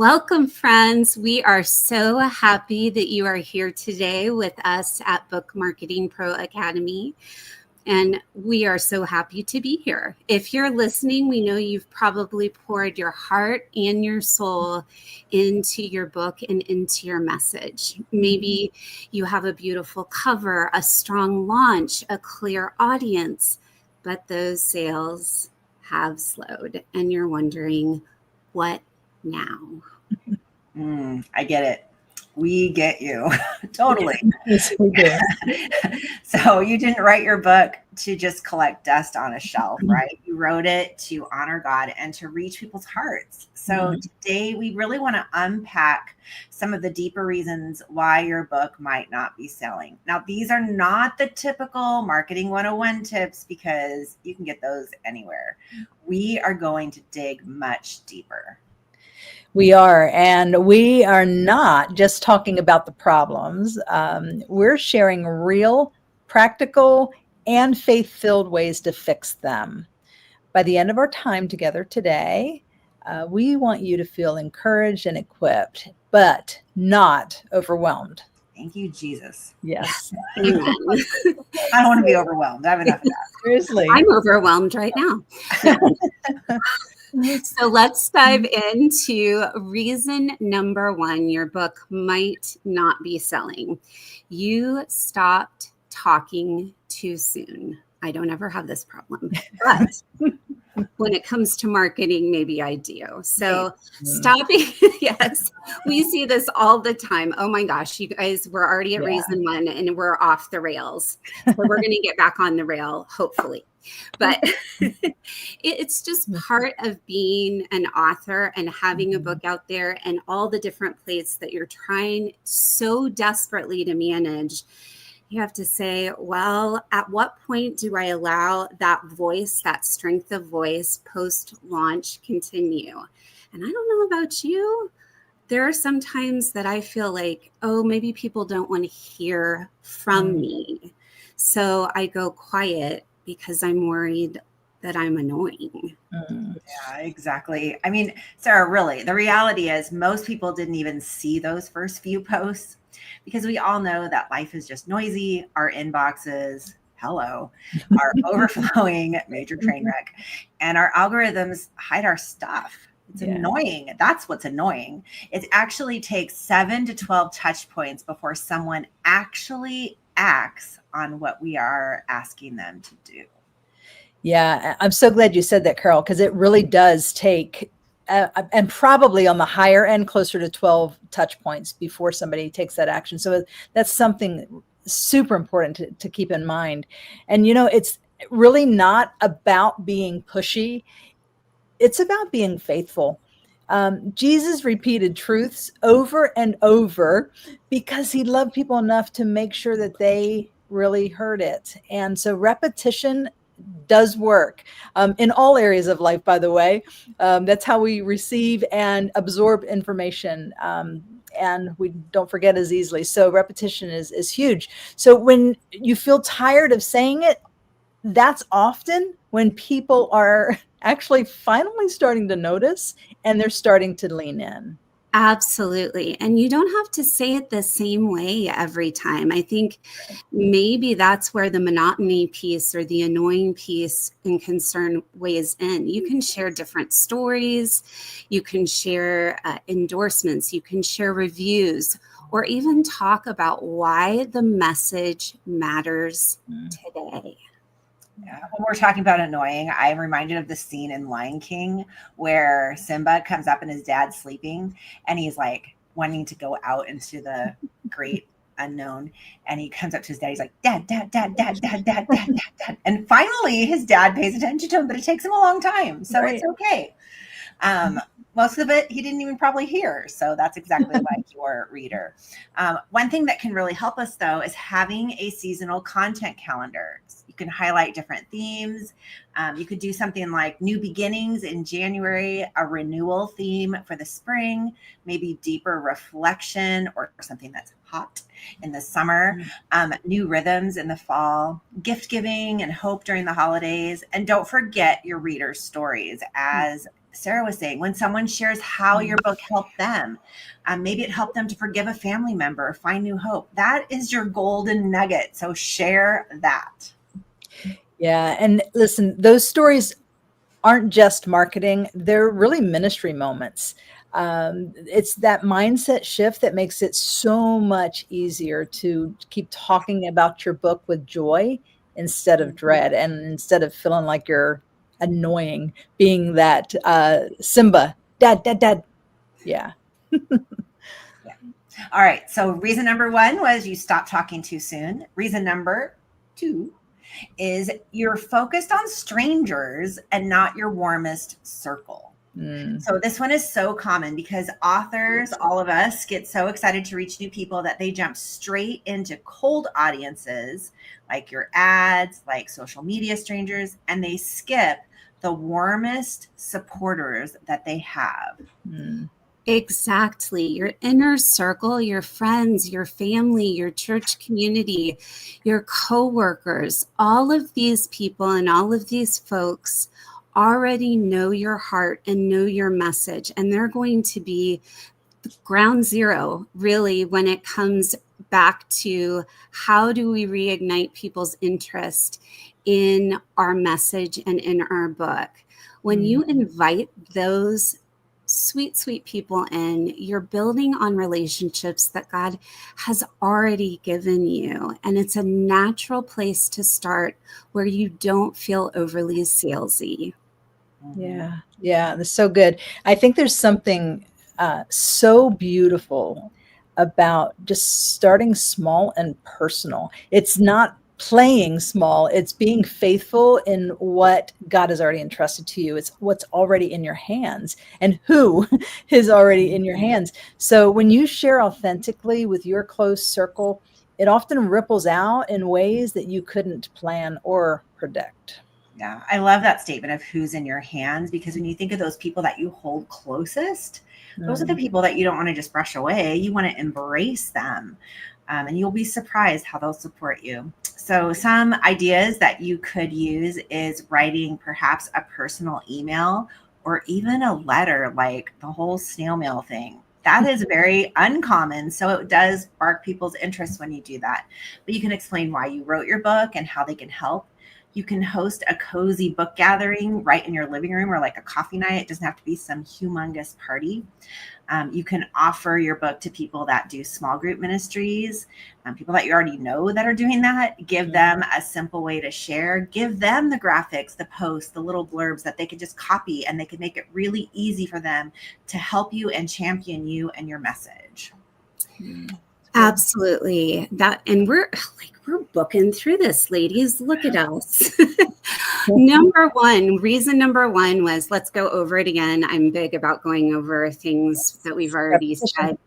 Welcome, friends. We are so happy that you are here today with us at Book Marketing Pro Academy. And we are so happy to be here. If you're listening, we know you've probably poured your heart and your soul into your book and into your message. Maybe you have a beautiful cover, a strong launch, a clear audience, but those sales have slowed and you're wondering, what now? I get it. We get you. Totally. Yes, we do. So you didn't write your book to just collect dust on a shelf, right? You wrote it to honor God and to reach people's hearts. So today we really want to unpack some of the deeper reasons why your book might not be selling. Now, these are not the typical marketing 101 tips because you can get those anywhere. We are going to dig much deeper. We are, and we are not just talking about the problems. We're sharing real, practical, and faith-filled ways to fix them. By the end of our time together today, we want you to feel encouraged and equipped, but not overwhelmed. Thank you, Jesus. Yes. Amen. I don't want to be overwhelmed. I have enough of that. Seriously. I'm overwhelmed right now. So let's dive into reason number one your book might not be selling. You stopped talking too soon. I don't ever have this problem, but when it comes to marketing, maybe I do. So stopping, yes, we see this all the time. Oh my gosh, you guys, we're already at reason one and we're off the rails. So we're going to get back on the rail, hopefully. But it's just part of being an author and having a book out there and all the different plates that you're trying so desperately to manage. You have to say, well, at what point do I allow that voice, that strength of voice post-launch continue? And I don't know about you. There are some times that I feel like, oh, maybe people don't want to hear from me. So I go quiet because I'm worried that I'm annoying. Yeah, exactly. I mean, Sarah, really, the reality is most people didn't even see those first few posts because we all know that life is just noisy. Our inboxes, are overflowing, major train wreck, and our algorithms hide our stuff. It's annoying. That's what's annoying. It actually takes 7 to 12 touch points before someone actually acts on what we are asking them to do. Yeah, I'm so glad you said that, Carol, because it really does take, and probably on the higher end, closer to 12 touch points before somebody takes that action. So that's something super important to keep in mind. And, you know, it's really not about being pushy. It's about being faithful. Jesus repeated truths over and over because he loved people enough to make sure that they really heard it. And so repetition does work in all areas of life, by the way. That's how we receive and absorb information. And we don't forget as easily. So repetition is huge. So when you feel tired of saying it, that's often when people are actually finally starting to notice and they're starting to lean in. Absolutely. And you don't have to say it the same way every time. I think maybe that's where the monotony piece or the annoying piece and concern weighs in. You can share different stories. You can share endorsements. You can share reviews or even talk about why the message matters today. Yeah. When we're talking about annoying, I'm reminded of the scene in Lion King where Simba comes up and his dad's sleeping and he's like wanting to go out into the great unknown. And he comes up to his dad. He's like, Dad, Dad, Dad, Dad, Dad, Dad, Dad, Dad, Dad. And finally his dad pays attention to him, but it takes him a long time. So It's okay. Most of it he didn't even probably hear. So that's exactly like your reader. One thing that can really help us, though, is having a seasonal content calendar. You can highlight different themes. You could do something like new beginnings in January, a renewal theme for the spring, maybe deeper reflection or something that's hot in the summer, new rhythms in the fall, gift giving and hope during the holidays. And don't forget your readers' stories as Sarah was saying, when someone shares how your book helped them, maybe it helped them to forgive a family member or find new hope. That is your golden nugget. So share that. Yeah. And listen, those stories aren't just marketing, they're really ministry moments. It's that mindset shift that makes it so much easier to keep talking about your book with joy instead of dread, and instead of feeling like you're annoying, being that Simba, dad. Yeah. All right. So reason number 1 was you stopped talking too soon. Reason number 2 is you're focused on strangers and not your warmest circle. So this one is so common because authors, all of us, get so excited to reach new people that they jump straight into cold audiences like your ads, like social media strangers, and they skip the warmest supporters that they have. Exactly. Your inner circle, your friends, your family, your church community, your coworkers, all of these people and all of these folks already know your heart and know your message. And they're going to be ground zero, really, when it comes back to how do we reignite people's interest in our message and in our book. When you invite those sweet people in, you're building on relationships that God has already given you. And it's a natural place to start where you don't feel overly salesy. Yeah. That's so good. I think there's something so beautiful about just starting small and personal. It's not playing small, it's being faithful in what God has already entrusted to you. It's what's already in your hands and who is already in your hands. So when you share authentically with your close circle, it often ripples out in ways that you couldn't plan or predict. Yeah, I love that statement of who's in your hands, because when you think of those people that you hold closest, those are the people that you don't want to just brush away. You want to embrace them, and you'll be surprised how they'll support you. So some ideas that you could use is writing perhaps a personal email or even a letter, like the whole snail mail thing. That is very uncommon. So it does spark people's interest when you do that. But you can explain why you wrote your book and how they can help. You can host a cozy book gathering right in your living room or like a coffee night. It doesn't have to be some humongous party. You can offer your book to people that do small group ministries, people that you already know that are doing that. Give them a simple way to share. Give them the graphics, the posts, the little blurbs that they can just copy, and they can make it really easy for them to help you and champion you and your message. Absolutely. And we're booking through this, ladies. Look at us. Reason number one was, let's go over it again. I'm big about going over things that we've already said.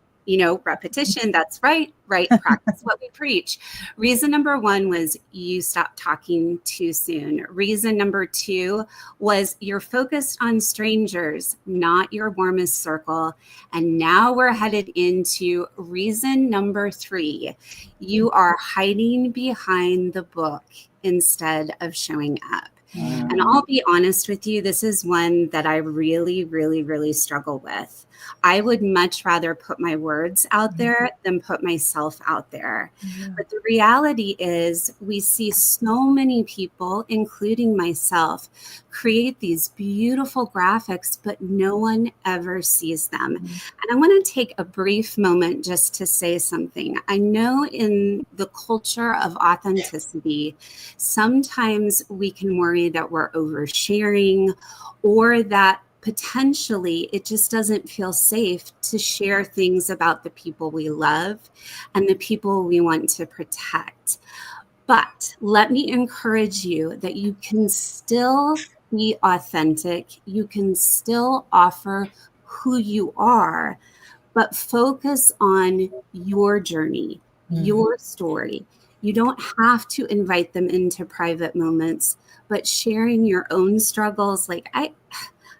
Repetition. That's right. Practice what we preach. Reason number one was you stopped talking too soon. Reason number two was you're focused on strangers, not your warmest circle. And now we're headed into reason number three. You are hiding behind the book instead of showing up. And I'll be honest with you, this is one that I really, really, really struggle with. I would much rather put my words out there than put myself out there. But the reality is we see so many people, including myself, create these beautiful graphics, but no one ever sees them. And I want to take a brief moment just to say something. I know in the culture of authenticity, sometimes we can worry that we're oversharing, or that potentially it just doesn't feel safe to share things about the people we love and the people we want to protect. But let me encourage you that you can still be authentic. You can still offer who you are, but focus on your journey, your story. You don't have to invite them into private moments, but sharing your own struggles. Like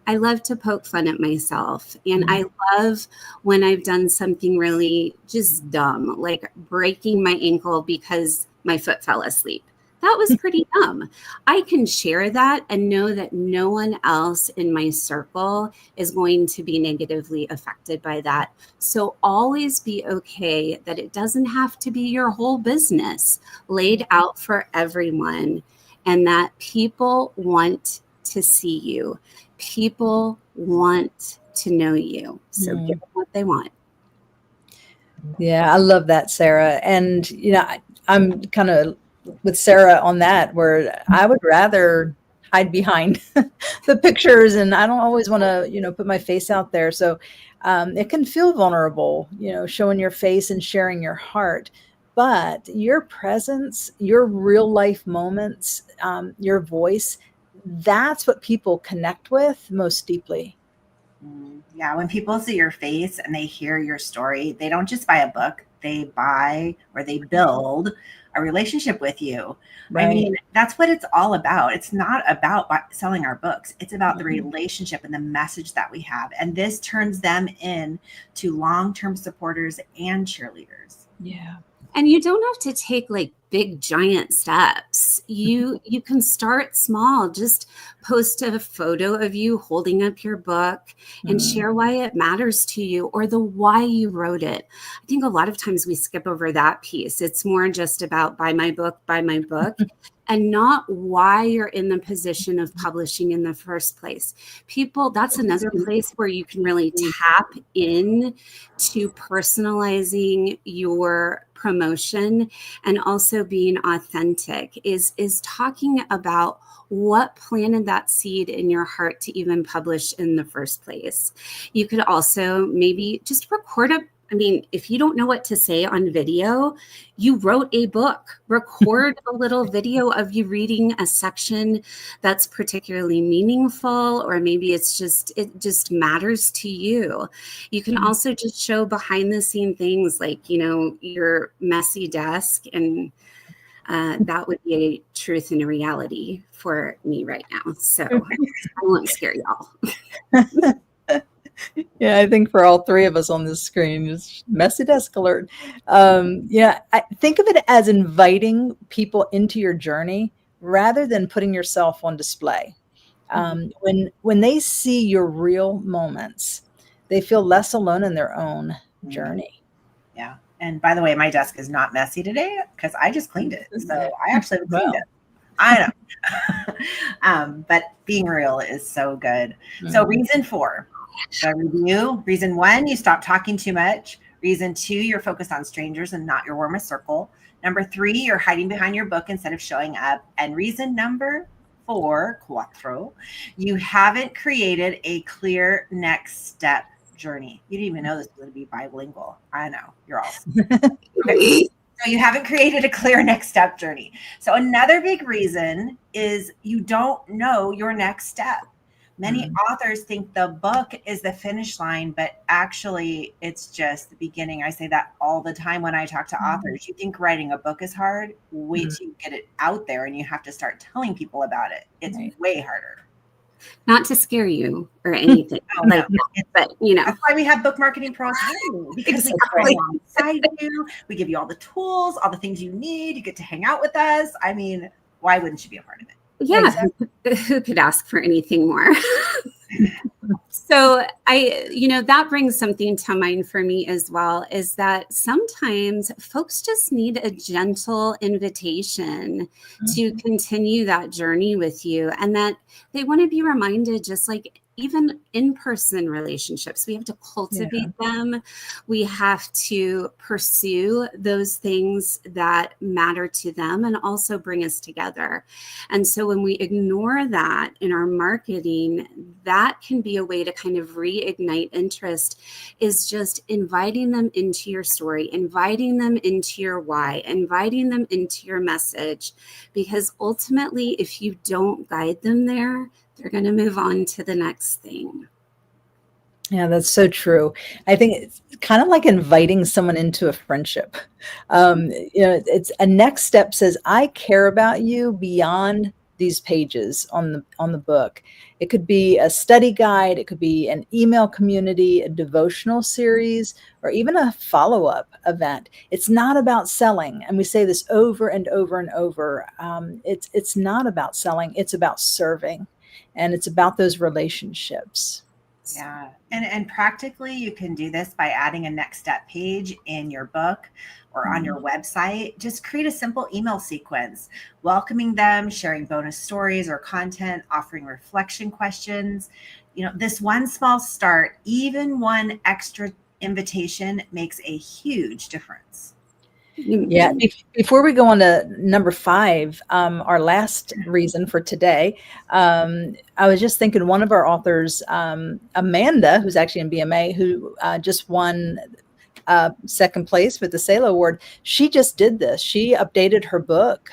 I love to poke fun at myself, and I love when I've done something really just dumb, like breaking my ankle because my foot fell asleep. that was pretty dumb. I can share that and know that no one else in my circle is going to be negatively affected by that. So always be okay that it doesn't have to be your whole business laid out for everyone, and that people want to see you. People want to know you. So give them what they want. Yeah, I love that, Sara. And, I'm kind of with Sara on that, where I would rather hide behind the pictures, and I don't always want to, put my face out there. So it can feel vulnerable, showing your face and sharing your heart. But your presence, your real life moments, your voice, that's what people connect with most deeply. Yeah, when people see your face and they hear your story, they don't just buy a book, they buy or they build a relationship with you. Right. I mean, that's what it's all about. It's not about selling our books. It's about the relationship and the message that we have. And this turns them in to long-term supporters and cheerleaders. Yeah. And you don't have to take like big giant steps. You can start small. Just post a photo of you holding up your book and share why it matters to you, or the why you wrote it. I think a lot of times we skip over that piece. It's more just about buy my book, and not why you're in the position of publishing in the first place. People, that's another place where you can really tap in to personalizing your promotion and also being authentic, is talking about what planted that seed in your heart to even publish in the first place. You could also maybe just record if you don't know what to say on video, you wrote a book, record a little video of you reading a section that's particularly meaningful, or maybe it just matters to you. You can also just show behind the scene things like, your messy desk, and that would be a truth and a reality for me right now. So I won't scare y'all. Yeah, I think for all three of us on this screen, just messy desk alert. I think of it as inviting people into your journey rather than putting yourself on display. When they see your real moments, they feel less alone in their own journey. Yeah. And by the way, my desk is not messy today because I just cleaned it. So I actually cleaned it. I know. But being real is so good. So reason 4. Should I review? Reason 1, you stop talking too much. Reason 2, you're focused on strangers and not your warmest circle. Number 3, you're hiding behind your book instead of showing up. And reason number 4, you haven't created a clear next step journey. You didn't even know this was going to be bilingual. I know. You're awesome. Okay. So you haven't created a clear next step journey. So another big reason is you don't know your next step. Many authors think the book is the finish line, but actually it's just the beginning. I say that all the time when I talk to authors. You think writing a book is hard? Wait till you get it out there and you have to start telling people about it. It's way harder. Not to scare you or anything. But that's why we have Book Marketing Pros, because we come alongside you. We give you all the tools, all the things you need. You get to hang out with us. I mean, why wouldn't you be a part of it? Yeah, exactly. Who could ask for anything more? So that brings something to mind for me as well, is that sometimes folks just need a gentle invitation to continue that journey with you, and that they want to be reminded, just like even in-person relationships, we have to cultivate them. We have to pursue those things that matter to them and also bring us together. And so when we ignore that in our marketing, that can be a way to kind of reignite interest, is just inviting them into your story, inviting them into your why, inviting them into your message. Because ultimately, if you don't guide them there, they're going to move on to the next thing. Yeah, that's so true. I think it's kind of like inviting someone into a friendship. It's a next step says, I care about you beyond these pages on the book. It could be a study guide, it could be an email community, a devotional series, or even a follow-up event. It's not about selling, and we say this over and over and over. It's not about selling, it's about serving, and it's about those relationships. Yeah. And practically you can do this by adding a next step page in your book or on your website. Just create a simple email sequence, welcoming them, sharing bonus stories or content, offering reflection questions. This one small start, even one extra invitation, makes a huge difference. Yeah. Before we go on to number 5, our last reason for today, I was just thinking one of our authors, Amanda, who's actually in BMA, who just won second place with the SALA Award. She just did this. She updated her book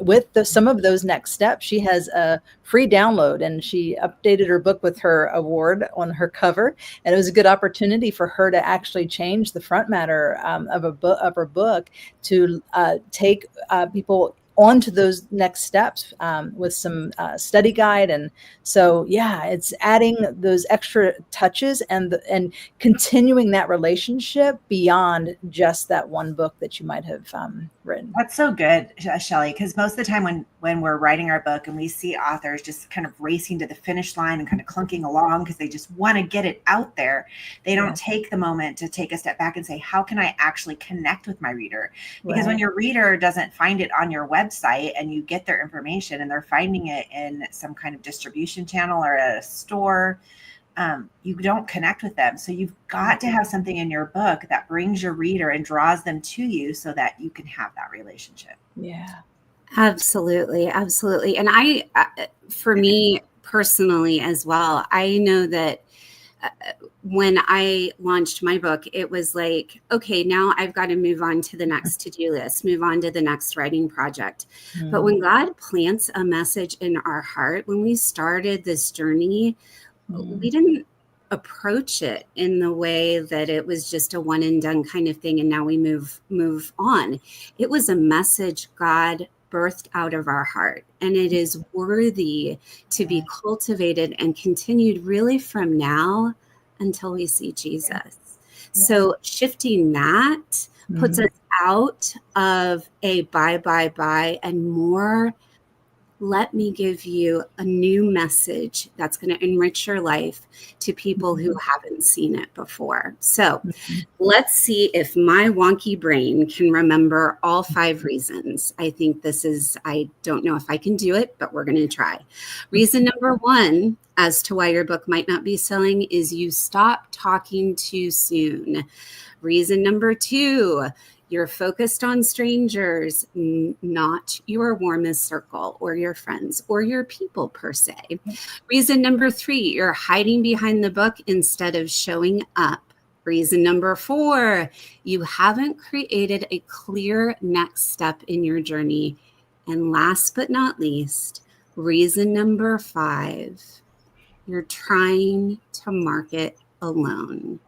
with some of those next steps. She has a free download, and she updated her book with her award on her cover. And it was a good opportunity for her to actually change the front matter of her book to take people onto those next steps with some study guide. And so, yeah, it's adding those extra touches and continuing that relationship beyond just that one book that you might have written. That's so good, Shelly, because most of the time when we're writing our book and we see authors just kind of racing to the finish line and kind of clunking along because they just want to get it out there, they don't take the moment to take a step back and say, how can I actually connect with my reader? Because when your reader doesn't find it on your website and you get their information and they're finding it in some kind of distribution channel or at a store, you don't connect with them. So you've got to have something in your book that brings your reader and draws them to you so that you can have that relationship. Yeah, absolutely. Absolutely. And for me personally as well, I know that when I launched my book, it was like, okay, now I've got to move on to the next to-do list, move on to the next writing project. But when God plants a message in our heart, when we started this journey, we didn't approach it in the way that it was just a one and done kind of thing, and now we move on. It was a message God birthed out of our heart, and it is worthy to be cultivated and continued really from now until we see Jesus. So shifting that puts us out of a bye and more, let me give you a new message that's going to enrich your life to people who haven't seen it before. So let's see if my wonky brain can remember all 5 reasons. I think I don't know if I can do it, but we're going to try. Reason number 1 as to why your book might not be selling is you stop talking too soon. Reason number 2, you're focused on strangers, not your warmest circle or your friends or your people per se. Reason number 3, you're hiding behind the book instead of showing up. Reason number 4, you haven't created a clear next step in your journey. And last but not least, reason number 5, you're trying to market alone.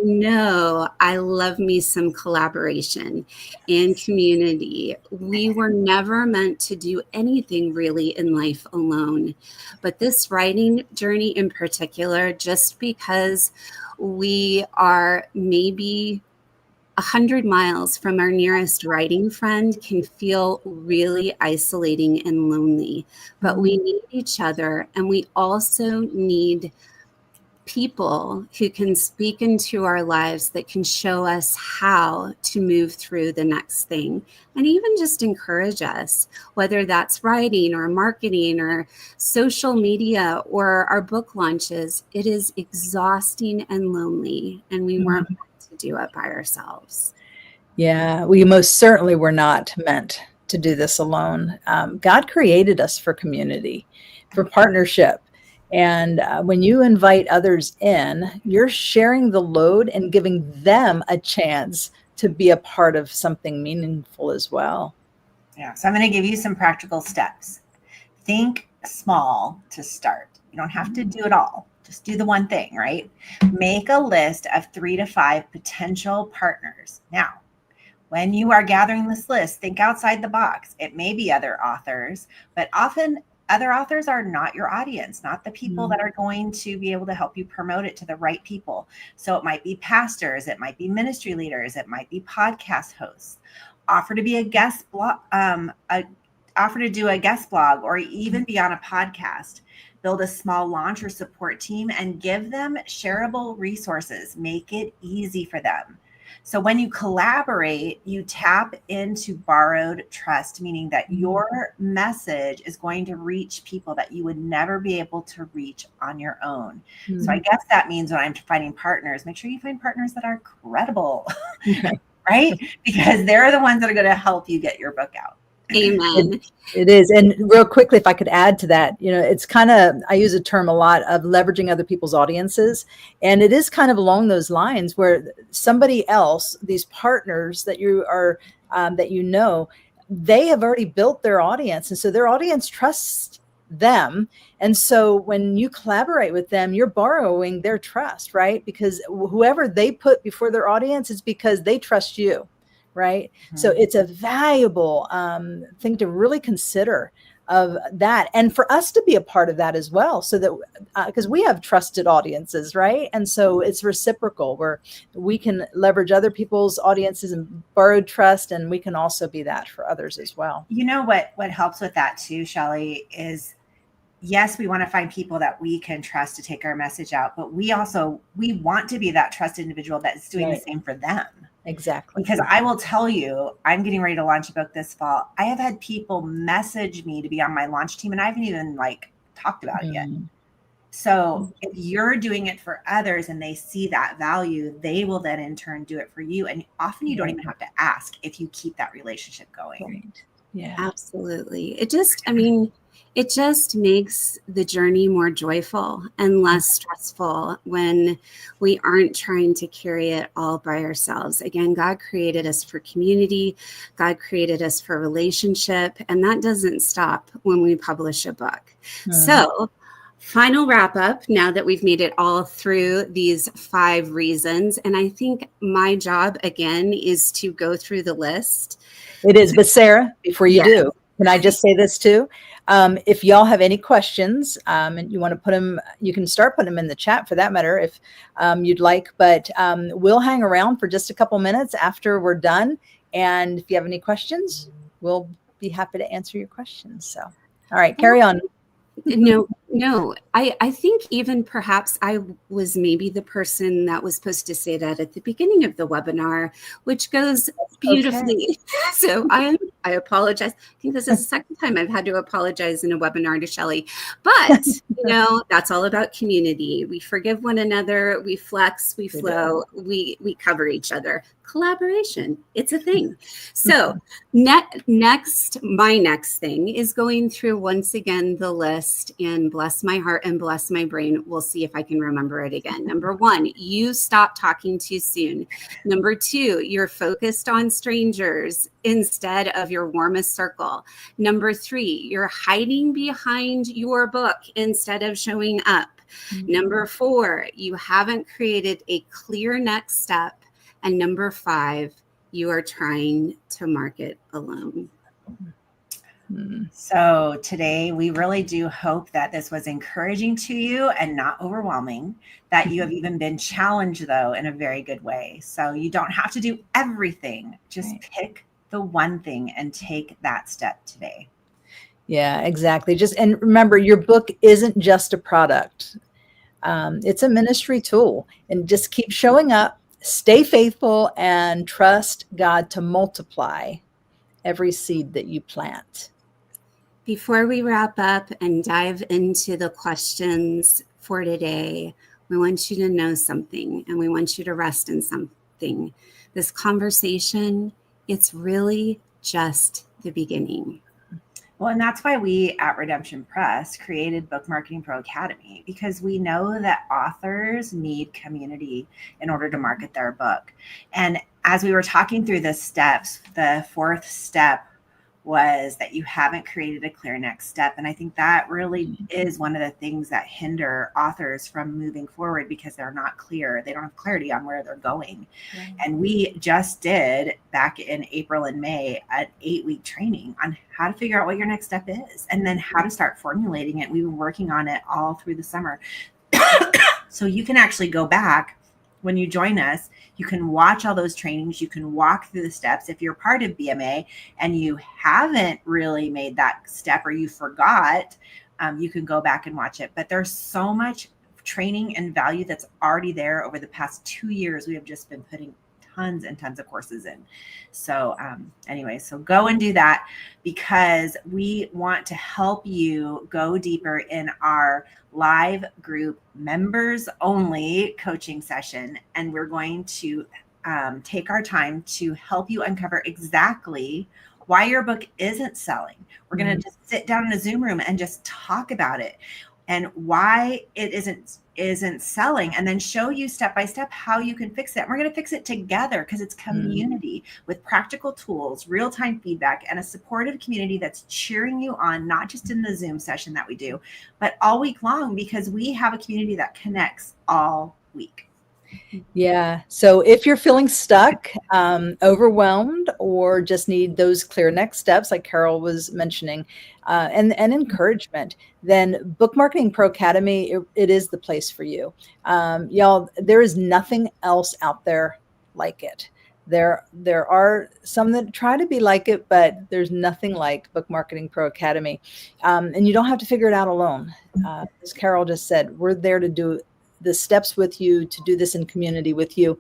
No, I love me some collaboration and community. We were never meant to do anything really in life alone. But this writing journey in particular, just because we are maybe 100 miles from our nearest writing friend, can feel really isolating and lonely. But we need each other, and we also need people who can speak into our lives that can show us how to move through the next thing, and even just encourage us, whether that's writing or marketing or social media or our book launches. It is exhausting and lonely, and we weren't meant to do it by ourselves. Yeah, we most certainly were not meant to do this alone. God created us for community, for partnership. And when you invite others in, you're sharing the load and giving them a chance to be a part of something meaningful as well. Yeah. So I'm going to give you some practical steps. Think small to start. You don't have to do it all. Just do the one thing, right? Make a list of 3 to 5 potential partners. Now, When you are gathering this list, think outside the box. It may be other authors, but often other authors are not your audience, not the people that are going to be able to help you promote it to the right people. So it might be pastors, it might be ministry leaders, it might be podcast hosts. Offer to be a guest blog, offer to do a guest blog, or even be on a podcast. Build a small launch or support team and give them shareable resources. Make it easy for them. So when you collaborate, you tap into borrowed trust, meaning that your message is going to reach people that you would never be able to reach on your own. So I guess that means when I'm finding partners, make sure you find partners that are credible, right? Because they're the ones that are going to help you get your book out. Amen. It is. And real quickly, if I could add to that, it's kind of, I use a term a lot of leveraging other people's audiences. And it is kind of along those lines where somebody else, these partners that you are, they have already built their audience. And so their audience trusts them. And so when you collaborate with them, you're borrowing their trust, right? Because whoever they put before their audience is because they trust you. Right. So it's a valuable thing to really consider of that. And for us to be a part of that as well. So that because we have trusted audiences. Right. And so it's reciprocal where we can leverage other people's audiences and borrowed trust. And we can also be that for others as well. You know what helps with that too, Shelly, is yes, we want to find people that we can trust to take our message out. But we want to be that trusted individual that's doing the same for them. Exactly. Because I will tell you, I'm getting ready to launch a book this fall. I have had people message me to be on my launch team, and I haven't even talked about it yet. So if you're doing it for others and they see that value, they will then in turn do it for you. And often you don't even have to ask if you keep that relationship going. Right. Yeah, absolutely. It just makes the journey more joyful and less stressful when we aren't trying to carry it all by ourselves. Again, God created us for community. God created us for relationship. And that doesn't stop when we publish a book. So final wrap up, now that we've made it all through these 5 reasons. And I think my job, again, is to go through the list. It is. But Sarah, before you do, can I just say this too? If y'all have any questions and you want to put them, you can start putting them in the chat for that matter if you'd like. But we'll hang around for just a couple minutes after we're done. And if you have any questions, we'll be happy to answer your questions. So, all right, carry on. No, I think even perhaps I was maybe the person that was supposed to say that at the beginning of the webinar, which goes beautifully. Okay. So I apologize. I think this is the second time I've had to apologize in a webinar to Shelly, but that's all about community. We forgive one another, we flex, we flow, we cover each other. Collaboration, it's a thing. So my next thing is going through once again the list and bless my heart and bless my brain. We'll see if I can remember it again. Number 1, you stop talking too soon. Number 2, you're focused on strangers instead of your warmest circle. Number 3, you're hiding behind your book instead of showing up. Number 4, you haven't created a clear next step. And number 5, you are trying to market alone. So today, we really do hope that this was encouraging to you and not overwhelming, that you have even been challenged, though, in a very good way. So you don't have to do everything. Just pick the one thing and take that step today. Yeah, exactly. And remember, your book isn't just a product. It's a ministry tool. And just keep showing up. Stay faithful and trust God to multiply every seed that you plant. Before we wrap up and dive into the questions for today, we want you to know something and we want you to rest in something. This conversation, it's really just the beginning. Well, and that's why we at Redemption Press created Book Marketing Pro Academy, because we know that authors need community in order to market their book. And as we were talking through the steps, the 4th step was that you haven't created a clear next step. And I think that really is one of the things that hinder authors from moving forward, because they're not clear. They don't have clarity on where they're going. Right. And we just did, back in April and May, an 8-week training on how to figure out what your next step is, and then how to start formulating it. We've been working on it all through the summer. So you can actually go back when you join us. You can watch all those trainings. You can walk through the steps. If you're part of BMA and you haven't really made that step, or you forgot, you can go back and watch it. But there's so much training and value that's already there. Over the past 2 years, we have just been putting tons and tons of courses in. So anyway, so go and do that, because we want to help you go deeper in our live group members only coaching session. And we're going to take our time to help you uncover exactly why your book isn't selling. We're going to just sit down in a Zoom room and just talk about it, and why it isn't selling, and then show you step by step how you can fix it. And we're going to fix it together, because it's community with practical tools, real-time feedback, and a supportive community that's cheering you on, not just in the Zoom session that we do, but all week long, because we have a community that connects all week. Yeah. So if you're feeling stuck, overwhelmed, or just need those clear next steps, like Carol was mentioning, and encouragement, then Book Marketing Pro Academy, it is the place for you. Y'all, there is nothing else out there like it. There are some that try to be like it, but there's nothing like Book Marketing Pro Academy. And you don't have to figure it out alone. As Carol just said, we're there to do the steps with you, to do this in community with you.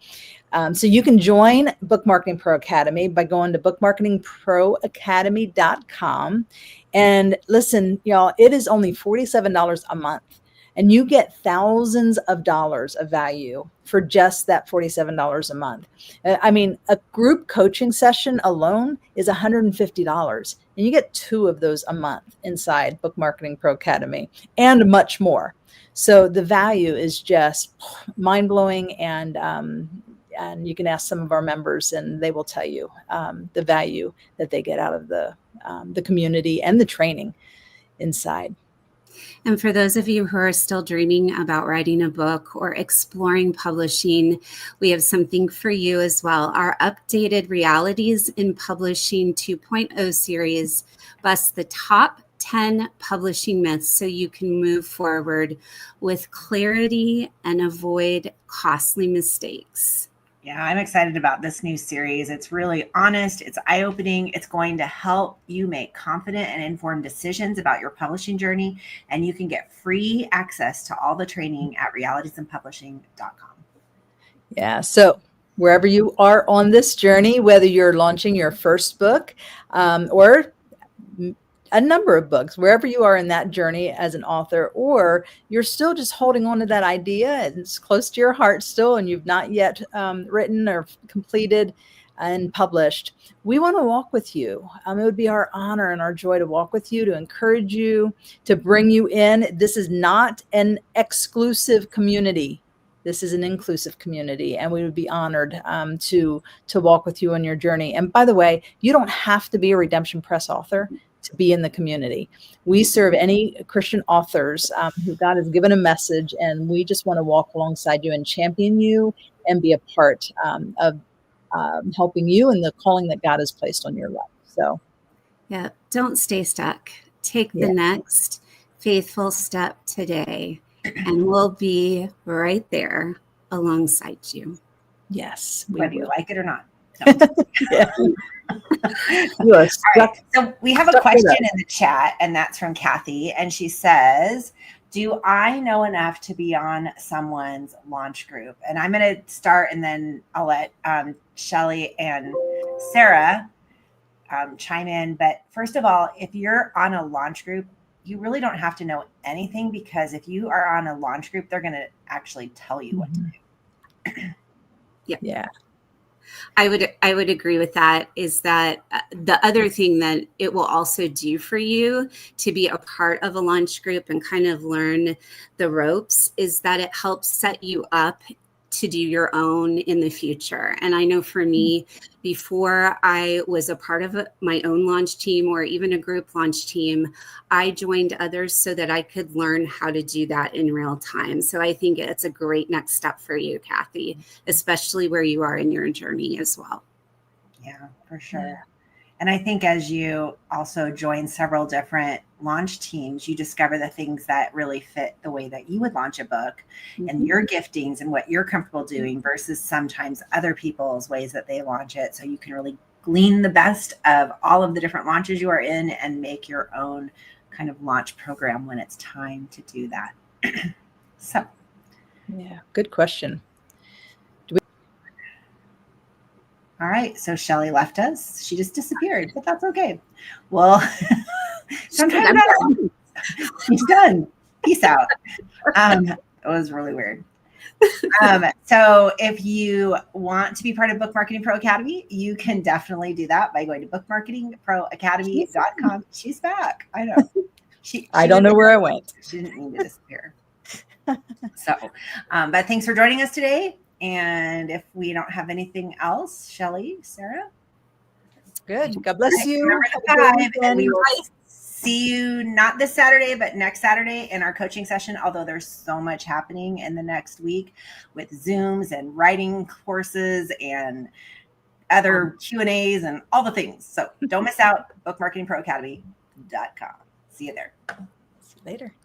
So you can join Book Marketing Pro Academy by going to bookmarketingproacademy.com. And listen, y'all, it is only $47 a month. And you get thousands of dollars of value for just that $47 a month. I mean, a group coaching session alone is $150. And you get 2 of those a month inside Book Marketing Pro Academy, and much more. So the value is just mind-blowing, and you can ask some of our members, and they will tell you the value that they get out of the community and the training inside. And for those of you who are still dreaming about writing a book or exploring publishing, we have something for you as well. Our updated Realities in Publishing 2.0 series busts the top 10 publishing myths so you can move forward with clarity and avoid costly mistakes. Yeah, I'm excited about this new series. It's really honest. It's eye-opening. It's going to help you make confident and informed decisions about your publishing journey. And you can get free access to all the training at realitiesinpublishing.com. Yeah. So wherever you are on this journey, whether you're launching your first book or a number of books, wherever you are in that journey as an author, or you're still just holding on to that idea and it's close to your heart still, and you've not yet written or completed and published, we want to walk with you. It would be our honor and our joy to walk with you, to encourage you, to bring you in. This is not an exclusive community. This is an inclusive community, and we would be honored to walk with you on your journey. And by the way, you don't have to be a Redemption Press author to be in the community. We serve any Christian authors who God has given a message, and we just want to walk alongside you and champion you and be a part of helping you in the calling that God has placed on your life. So, yeah, don't stay stuck. Take the next faithful step today, and we'll be right there alongside you. Yes, whether you like it or not. Right. So we have a question in the chat, and that's from Kathy, and she says, do I know enough to be on someone's launch group? And I'm going to start, and then I'll let Shelly and Sara chime in. But first of all, if you're on a launch group, you really don't have to know anything, because if you are on a launch group, they're going to actually tell you what to do. Yeah. I would agree with that. Is that the other thing that it will also do for you to be a part of a launch group and kind of learn the ropes, is that it helps set you up to do your own in the future. And I know for me, before I was a part of my own launch team or even a group launch team, I joined others so that I could learn how to do that in real time. So I think it's a great next step for you, Kathy, especially where you are in your journey as well. Yeah, for sure. And I think as you also join several different launch teams, you discover the things that really fit the way that you would launch a book and your giftings and what you're comfortable doing versus sometimes other people's ways that they launch it. So you can really glean the best of all of the different launches you are in and make your own kind of launch program when it's time to do that. So, yeah, good question. All right. So Shelly left us. She just disappeared, but that's okay. Well, sometimes she's done. Peace out. It was really weird. So if you want to be part of Book Marketing Pro Academy, you can definitely do that by going to bookmarketingproacademy.com. She's back. I know. I don't know where I went. She didn't mean to disappear. So, but thanks for joining us today. And if we don't have anything else, Shelly, Sara? Good. God bless you. Remember the 5, and we will see you not this Saturday, but next Saturday in our coaching session, although there's so much happening in the next week with Zooms and writing courses and other Q&As and all the things. So don't miss out, bookmarketingproacademy.com. See you there. See you later.